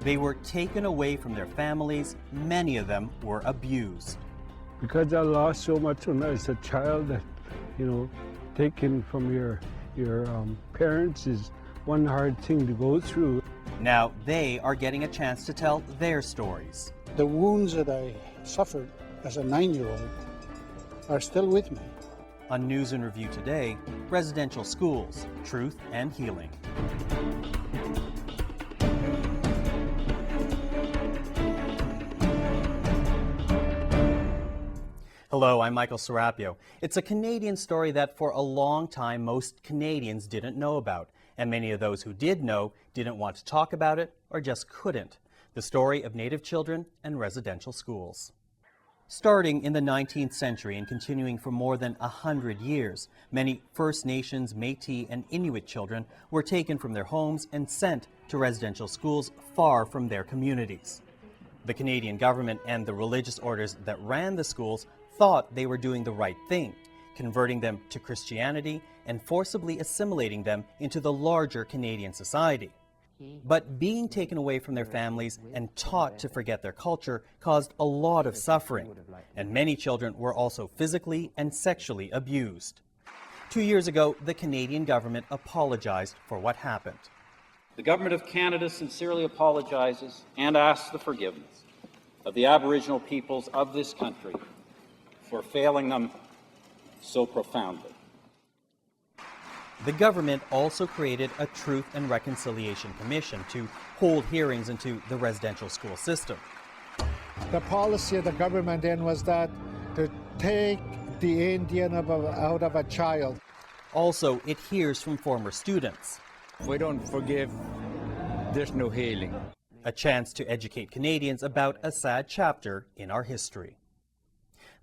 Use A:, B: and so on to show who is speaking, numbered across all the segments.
A: They were taken away from their families. Many of them were abused.
B: Because I lost so much when I was a child, that, taken from your parents is one hard thing to go through.
A: Now they are getting a chance to tell their stories.
C: The wounds that I suffered as a 9-year-old are still with me.
A: On News and Review today, residential schools, truth and healing. Hello, I'm Michael Serapio. It's a Canadian story that for a long time most Canadians didn't know about, and many of those who did know didn't want to talk about it or just couldn't. The story of Native children and residential schools. Starting in the 19th century and continuing for more than 100 years, many First Nations, Métis, and Inuit children were taken from their homes and sent to residential schools far from their communities. The Canadian government and the religious orders that ran the schools thought they were doing the right thing, converting them to Christianity and forcibly assimilating them into the larger Canadian society. But being taken away from their families and taught to forget their culture caused a lot of suffering, and many children were also physically and sexually abused. 2 years ago, the Canadian government apologized for what happened.
D: The Government of Canada sincerely apologizes and asks the forgiveness of the Aboriginal peoples of this country for failing them so profoundly.
A: The government also created a Truth and Reconciliation Commission to hold hearings into the residential school system.
E: The policy of the government then was that to take the Indian out of a child.
A: Also, it hears from former students.
F: If we don't forgive, there's no healing.
A: A chance to educate Canadians about a sad chapter in our history.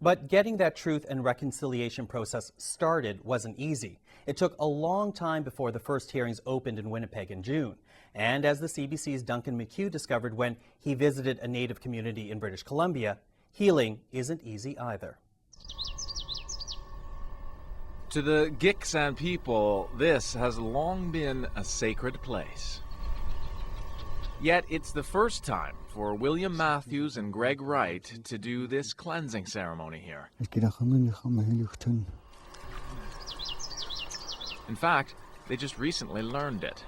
A: But getting that truth and reconciliation process started wasn't easy. It took a long time before the first hearings opened in Winnipeg in June. And as the CBC's Duncan McHugh discovered when he visited a Native community in British Columbia, healing isn't easy either.
G: To the Gitxsan people, this has long been a sacred place. Yet it's the first time for William Matthews and Greg Wright to do this cleansing ceremony here. In fact, they just recently learned it.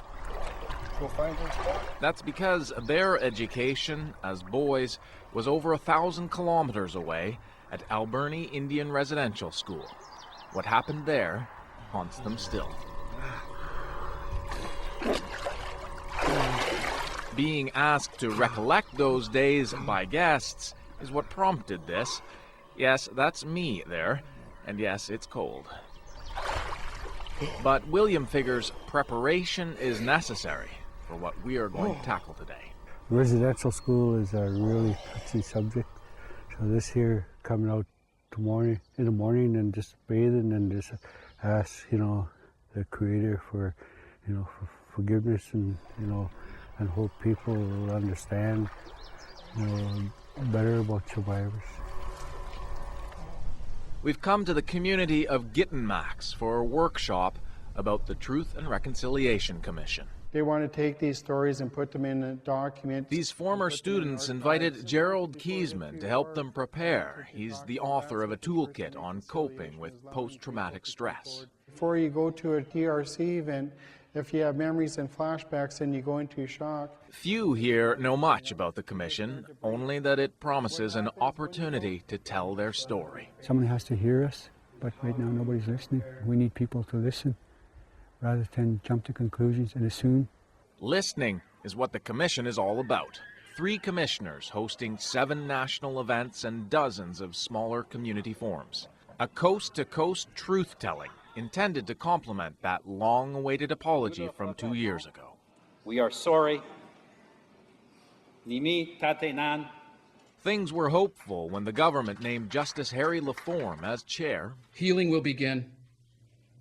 G: That's because their education as boys was over 1,000 kilometers away at Alberni Indian Residential School. What happened there haunts them still. Being asked to recollect those days by guests is what prompted this. Yes, that's me there, and yes, it's cold. But William figures preparation is necessary for what we are going to tackle today.
B: Residential school is a really touchy subject. So this here, coming out in the morning and just bathing and just ask, the Creator for, for forgiveness and, and hope people will understand, better about survivors.
G: We've come to the community of Gittinmax for a workshop about the Truth and Reconciliation Commission.
E: They want to take these stories and put them in a document.
G: These former students invited Gerald Kiesman to help them prepare. He's the author of a toolkit on coping with post-traumatic stress.
E: Before you go to a DRC event, if you have memories and flashbacks, then you go into shock.
G: Few here know much about the commission, only that it promises an opportunity to tell their story.
B: Someone has to hear us, but right now nobody's listening. We need people to listen rather than jump to conclusions and assume.
G: Listening is what the commission is all about. 3 commissioners hosting 7 national events and dozens of smaller community forums. A coast-to-coast truth-telling intended to complement that long-awaited apology from 2 years ago.
D: We are sorry. Nimi Tatenan.
G: Things were hopeful when the government named Justice Harry Laforme as chair.
H: Healing will begin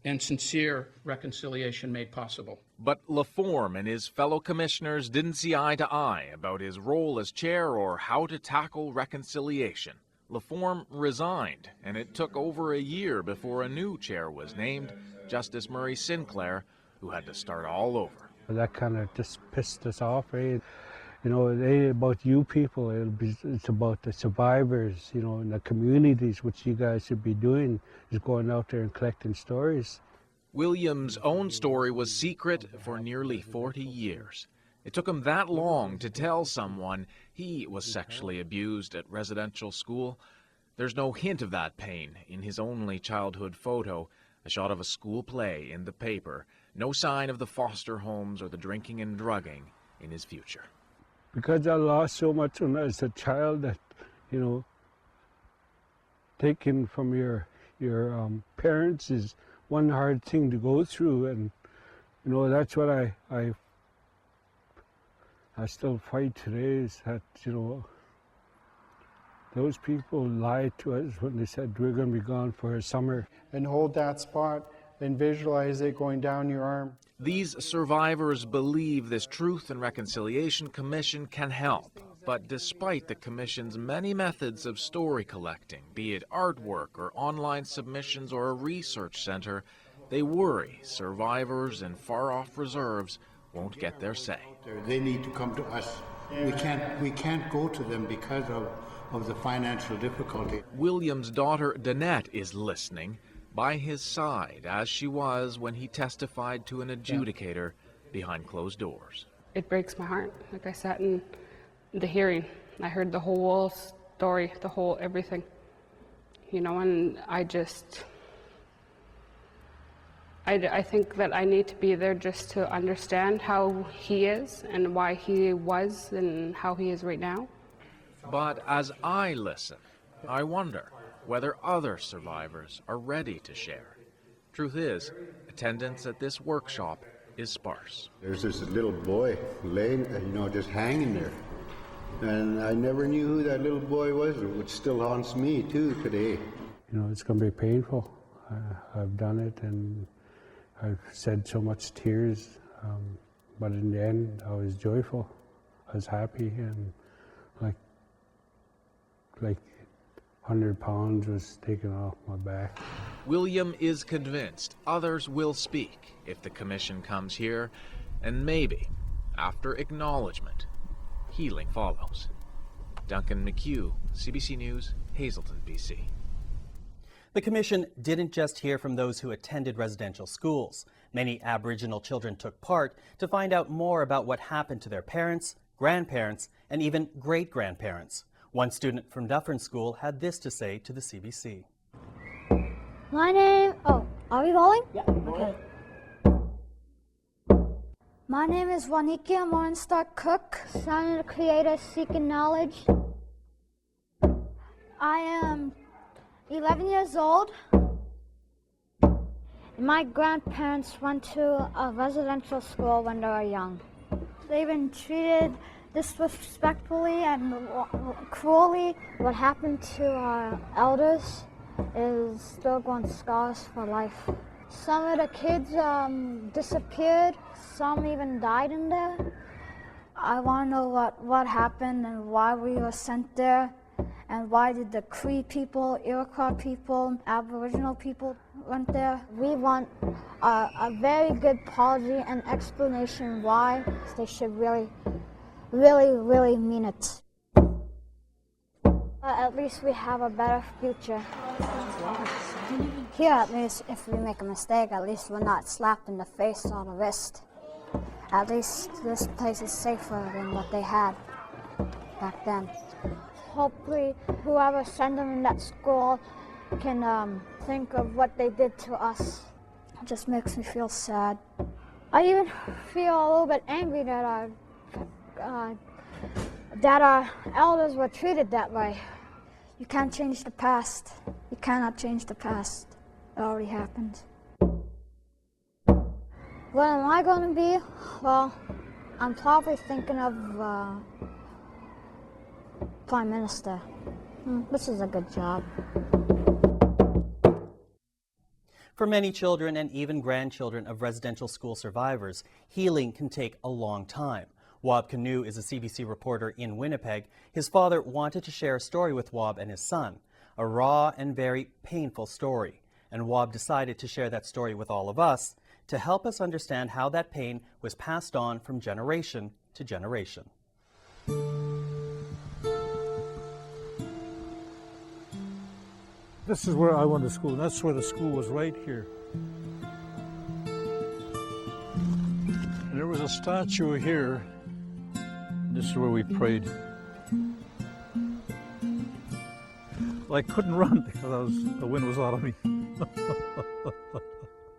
H: and sincere reconciliation made possible.
G: But Laforme and his fellow commissioners didn't see eye to eye about his role as chair or how to tackle reconciliation. Laforme resigned, and it took over a year before a new chair was named, Justice Murray Sinclair, who had to start all over.
B: That kind of just pissed us off, eh? You know, it ain't about you people. It's about the survivors, you know, and the communities, which you guys should be doing, is going out there and collecting stories.
G: William's own story was secret for nearly 40 years. It took him that long to tell someone he was sexually abused at residential school. There's no hint of that pain in his only childhood photo, a shot of a school play in the paper. No sign of the foster homes or the drinking and drugging in his future.
B: Because I lost so much when I was a child, that, you know, taken from your parents is one hard thing to go through, and you know, that's what I still fight today, is that, you know, those people lied to us when they said we're going to be gone for a summer.
I: And hold that spot and visualize it going down your arm.
G: These survivors believe this Truth and Reconciliation Commission can help. But despite the Commission's many methods of story collecting, be it artwork or online submissions or a research center, they worry survivors in far-off reserves won't get their say.
C: They need to come to us. We can't go to them because of the financial difficulty.
G: William's daughter, Danette, is listening by his side, as she was when he testified to an adjudicator behind closed doors.
J: It breaks my heart. Like, I sat in the hearing. I heard the whole story, the whole everything. You know, and I think that I need to be there just to understand how he is and why he was and how he is right now.
G: But as I listen, I wonder whether other survivors are ready to share. Truth is, attendance at this workshop is sparse.
C: There's this little boy laying, you know, just hanging there. And I never knew who that little boy was, which still haunts me too today.
B: You know, it's going to be painful. I've done it, and I've shed so much tears, but in the end, I was joyful. I was happy, and like 100 pounds was taken off my back.
G: William is convinced others will speak if the commission comes here, and maybe, after acknowledgement, healing follows. Duncan McHugh, CBC News, Hazelton, BC.
A: The Commission didn't just hear from those who attended residential schools. Many Aboriginal children took part to find out more about what happened to their parents, grandparents, and even great-grandparents. One student from Dufferin School had this to say to the CBC.
K: My name... Oh, are we rolling? Yeah. Okay. My name is Wanikia Morningstar Cook, son of the creator seeking knowledge. I am 11 years old. My grandparents went to a residential school when they were young. They've been treated disrespectfully and cruelly. What happened to our elders is still going to scar us for life. Some of the kids disappeared, some even died in there. I want to know what happened and why we were sent there, and why did the Cree people, Iroquois people, Aboriginal people went there. We want a very good apology and explanation why. They should really mean it. At least we have a better future. Here, at least, if we make a mistake, at least we're not slapped in the face or the wrist. At least this place is safer than what they had back then. Hopefully, whoever sent them in that school can think of what they did to us. It just makes me feel sad. I even feel a little bit angry that our elders were treated that way. You can't change the past. You cannot change the past. It already happened. What am I going to be? Well, I'm probably thinking of Prime Minister. This is a good job.
A: For many children and even grandchildren of residential school survivors, healing can take a long time. Wab Kinew is a CBC reporter in Winnipeg. His father wanted to share a story with Wab and his son, a raw and very painful story. And Wab decided to share that story with all of us to help us understand how that pain was passed on from generation to generation.
L: This is where I went to school. That's where the school was, right here. And there was a statue here. This is where we prayed. Well, I couldn't run because the wind was out of me.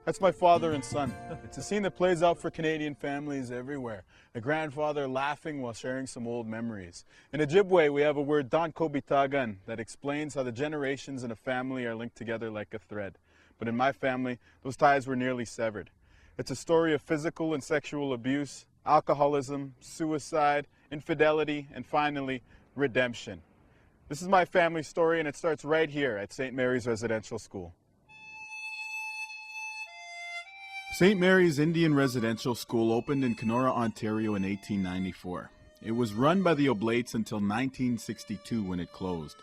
M: That's my father and son. It's a scene that plays out for Canadian families everywhere. A grandfather laughing while sharing some old memories. In Ojibwe, we have a word, Dankobitagan, that explains how the generations in a family are linked together like a thread. But in my family, those ties were nearly severed. It's a story of physical and sexual abuse, alcoholism, suicide, infidelity, and finally, redemption. This is my family story, and it starts right here at St. Mary's Residential School. St. Mary's Indian Residential School opened in Kenora, Ontario in 1894. It was run by the Oblates until 1962 when it closed.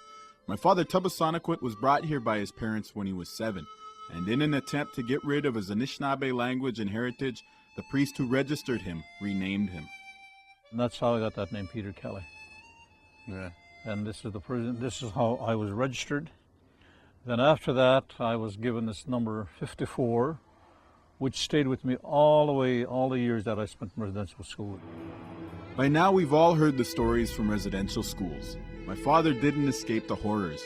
M: My father Tubbasoniquet was brought here by his parents when he was 7, and in an attempt to get rid of his Anishinaabe language and heritage, the priest who registered him renamed him.
L: And that's how I got that name, Peter Kelly.
M: Yeah.
L: And this is the prison. This is how I was registered. Then after that, I was given this number 54, which stayed with me all the way, all the years that I spent in residential school.
M: By now, we've all heard the stories from residential schools. My father didn't escape the horrors.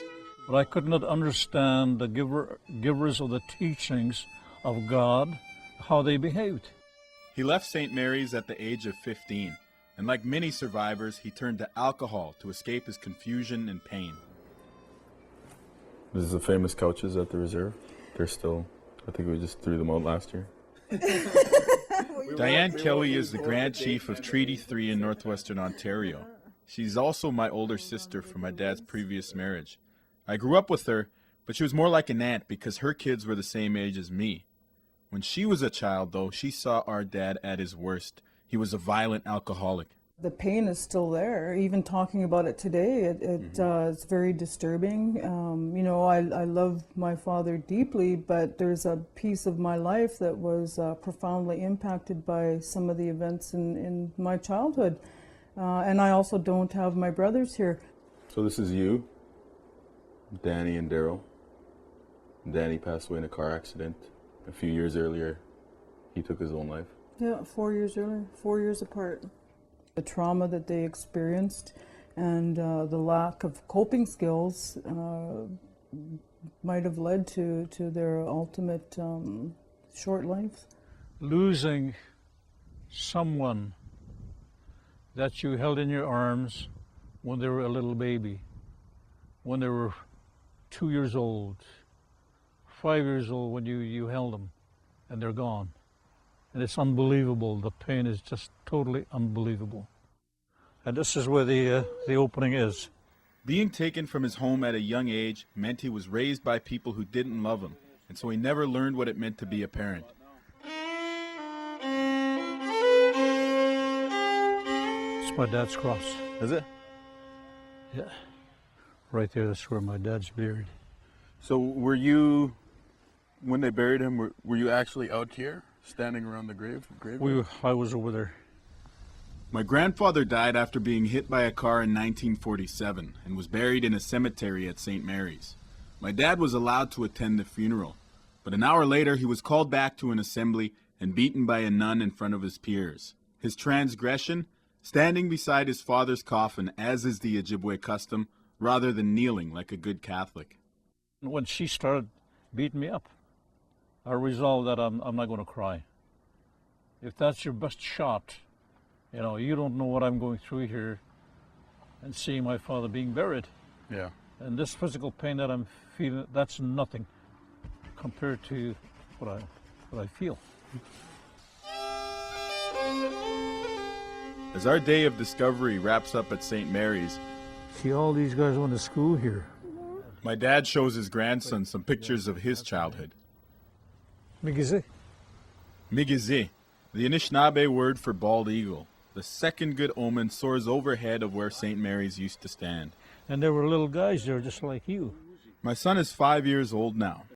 L: But I could not understand the givers of the teachings of God, how they behaved.
M: He left St. Mary's at the age of 15, and like many survivors, he turned to alcohol to escape his confusion and pain.
N: This is the famous couches at the reserve. They're still, I think we just threw them out last year.
M: Diane Kelly is the Grand Chief of Treaty 3 in northwestern Ontario. She's also my older sister from my dad's previous marriage. I grew up with her, but she was more like an aunt because her kids were the same age as me. When she was a child, though, she saw our dad at his worst. He was a violent alcoholic.
O: The pain is still there. Even talking about it today, it's very disturbing. You know, I love my father deeply, but there's a piece of my life that was profoundly impacted by some of the events in my childhood. And I also don't have my brothers here.
N: So this is you, Danny and Daryl. Danny passed away in a car accident. A few years earlier, he took his own life.
O: Yeah, 4 years earlier, 4 years apart. The trauma that they experienced and the lack of coping skills might have led to their ultimate short lives.
L: Losing someone that you held in your arms when they were a little baby, when they were 2 years old, 5 years old when you held them, and they're gone. And it's unbelievable. The pain is just totally unbelievable. And this is where the opening is.
M: Being taken from his home at a young age meant he was raised by people who didn't love him, and so he never learned what it meant to be a parent.
L: It's my dad's cross.
M: Is it?
L: Yeah. Right there, that's where my dad's buried.
M: So were you, when they buried him, were you actually out here, standing around the grave?
L: I was over there.
M: My grandfather died after being hit by a car in 1947 and was buried in a cemetery at St. Mary's. My dad was allowed to attend the funeral, but an hour later he was called back to an assembly and beaten by a nun in front of his peers. His transgression? Standing beside his father's coffin, as is the Ojibwe custom, rather than kneeling like a good Catholic.
L: When she started beating me up, I resolved that I'm not going to cry. If that's your best shot, you know, you don't know what I'm going through here and seeing my father being buried.
M: Yeah.
L: And this physical pain that I'm feeling, that's nothing compared to what I feel.
M: As our day of discovery wraps up at St. Mary's,
L: see, all these guys went to school here.
M: My dad shows his grandson some pictures of his childhood.
L: Migizi.
M: Migizi, the Anishinaabe word for bald eagle. The second good omen soars overhead of where St. Mary's used to stand.
L: And there were little guys there just like you.
M: My son is 5 years old now.